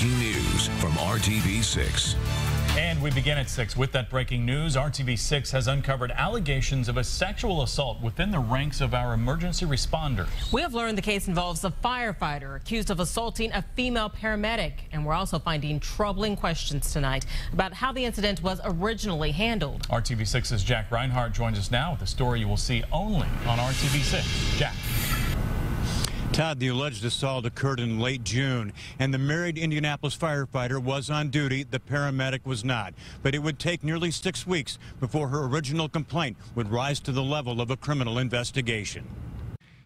breaking news from RTV6. And we begin at 6 with that breaking news. RTV6 has uncovered allegations of a sexual assault within the ranks of our emergency responders. We have learned the case involves a firefighter accused of assaulting a female paramedic. And we're also finding troubling questions tonight about how the incident was originally handled. RTV6's Jack Reinhardt joins us now with a story you will see only on RTV6. Jack. Todd, the alleged assault occurred in late June, and the married Indianapolis firefighter was on duty. The paramedic was not. But it would take nearly 6 weeks before her original complaint would rise to the level of a criminal investigation.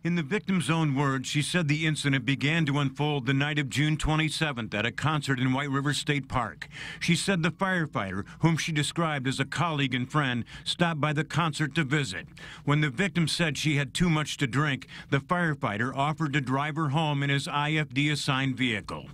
In the victim's own words, she said the incident began to unfold the night of June 27th at a concert in White River State Park. She said the firefighter, whom she described as a colleague and friend, stopped by the concert to visit. When the victim said she had too much to drink, the firefighter offered to drive her home in his IFD-assigned vehicle.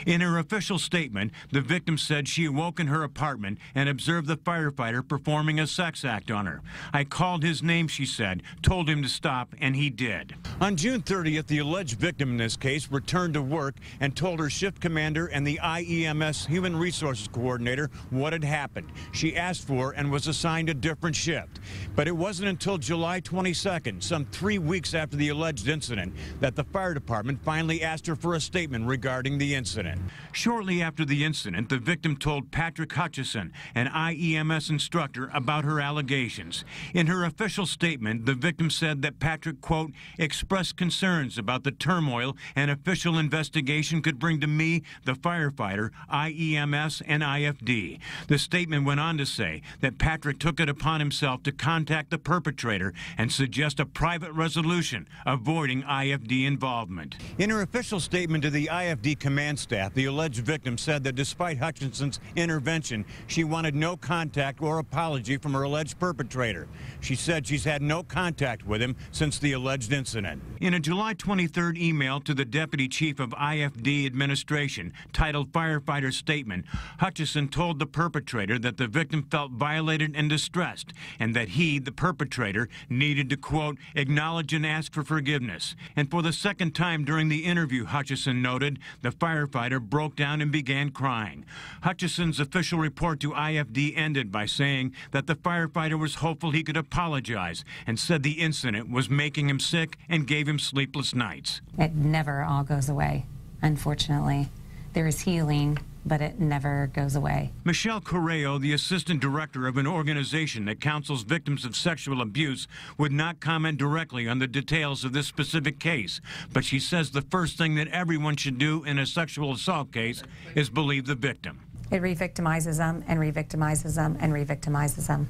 In her official statement, the victim said she awoke in her apartment and observed the firefighter performing a sex act on her. I called his name, she said, told him to stop, and he did. On June 30th, the alleged victim in this case returned to work and told her shift commander and the IEMS Human Resources Coordinator what had happened. She asked for and was assigned a different shift. But it wasn't until July 22nd, some 3 weeks after the alleged incident, that the fire department finally asked her for a statement regarding the incident. Shortly after the incident, the victim told Patrick Hutchison, an IEMS instructor, about her allegations. In her official statement, the victim said that Patrick, quote, expressed concerns about the turmoil an official investigation could bring to me, the firefighter, IEMS, and IFD. The statement went on to say that Patrick took it upon himself to contact the perpetrator and suggest a private resolution, avoiding IFD involvement. In her official statement to the IFD command staff, the alleged victim said that despite Hutchinson's intervention, she wanted no contact or apology from her alleged perpetrator. She said she's had no contact with him since the alleged incident. In a July 23rd email to the Deputy Chief of IFD Administration titled Firefighter Statement, Hutchison told the perpetrator that the victim felt violated and distressed, and that he, the perpetrator, needed to, quote, acknowledge and ask for forgiveness. And for the second time during the interview, Hutchison noted, the firefighter broke down and began crying. Hutchison's official report to IFD ended by saying that the firefighter was hopeful he could apologize and said the incident was making him sick and gave him sleepless nights. It never all goes away, unfortunately. There is healing, but it never goes away. Michelle Correo, the assistant director of an organization that counsels victims of sexual abuse, would not comment directly on the details of this specific case, but she says the first thing that everyone should do in a sexual assault case is believe the victim. It re-victimizes them and re-victimizes them and re-victimizes them.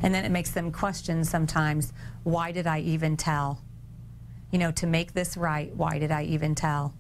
And then it makes them question sometimes, why did I even tell? You know, to make this right, why did I even tell?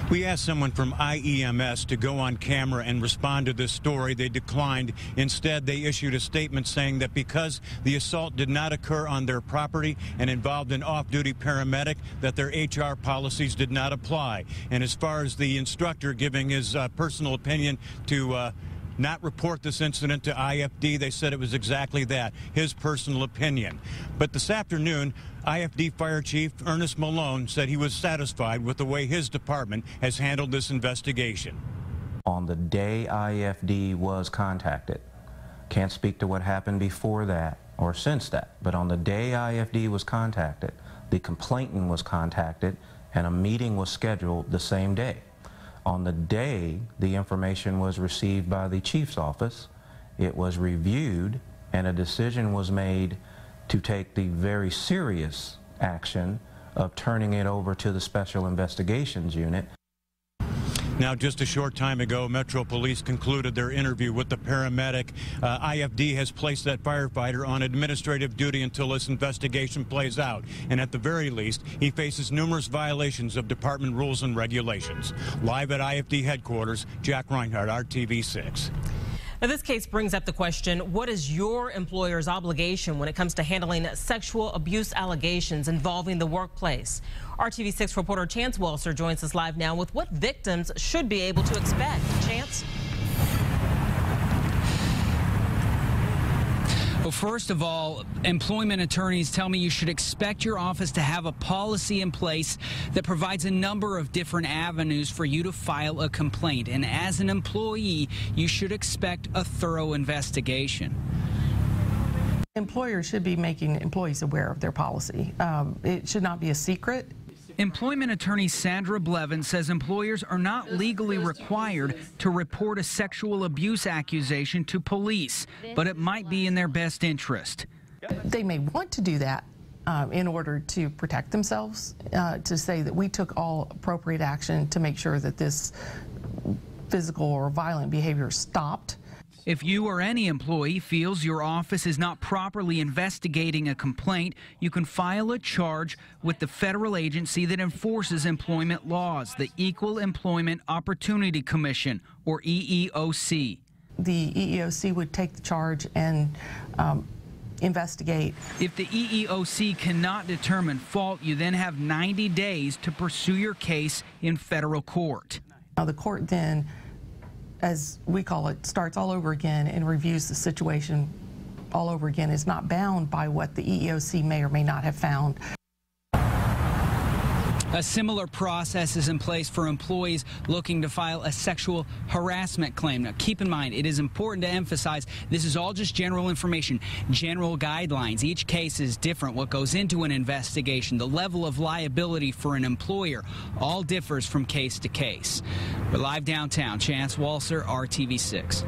We asked someone from IEMS to go on camera and respond to this story. They declined. Instead, they issued a statement saying that because the assault did not occur on their property and involved an off-duty paramedic, that their HR policies did not apply. And as far as the instructor giving his personal opinion to not report this incident to IFD, they said it was exactly that, his personal opinion. But this afternoon, IFD Fire Chief Ernest Malone said he was satisfied with the way his department has handled this investigation. On the day IFD was contacted, can't speak to what happened before that or since that, but on the day IFD was contacted, the complainant was contacted and a meeting was scheduled the same day. On the day the information was received by the chief's office, it was reviewed and a decision was made to take the very serious action of turning it over to the Special Investigations Unit. Now, just a short time ago, Metro Police concluded their interview with the paramedic. IFD has placed that firefighter on administrative duty until this investigation plays out. And at the very least, he faces numerous violations of department rules and regulations. Live at IFD headquarters, Jack Reinhardt, RTV6. Now, this case brings up the question, what is your employer's obligation when it comes to handling sexual abuse allegations involving the workplace? RTV6 reporter Chance Welser joins us live now with what victims should be able to expect. Chance? Well, first of all, employment attorneys tell me you should expect your office to have a policy in place that provides a number of different avenues for you to file a complaint. And as an employee, you should expect a thorough investigation. Employers should be making employees aware of their policy. It should not be a secret. Employment attorney Sandra Blevin says employers are not legally required to report a sexual abuse accusation to police, but it might be in their best interest. They may want to do that in order to protect themselves, to say that we took all appropriate action to make sure that this physical or violent behavior stopped. If you or any employee feels your office is not properly investigating a complaint, you can file a charge with the federal agency that enforces employment laws, the Equal Employment Opportunity Commission, or EEOC. The EEOC would take the charge and investigate. If the EEOC cannot determine fault, you then have 90 days to pursue your case in federal court. Now, the court then, as we call it, starts all over again and reviews the situation all over again. Is not bound by what the EEOC may or may not have found. A similar process is in place for employees looking to file a sexual harassment claim. Now, keep in mind, it is important to emphasize this is all just general information, general guidelines. Each case is different. What goes into an investigation, the level of liability for an employer, all differs from case to case. We're live downtown. Chance Walser, RTV6.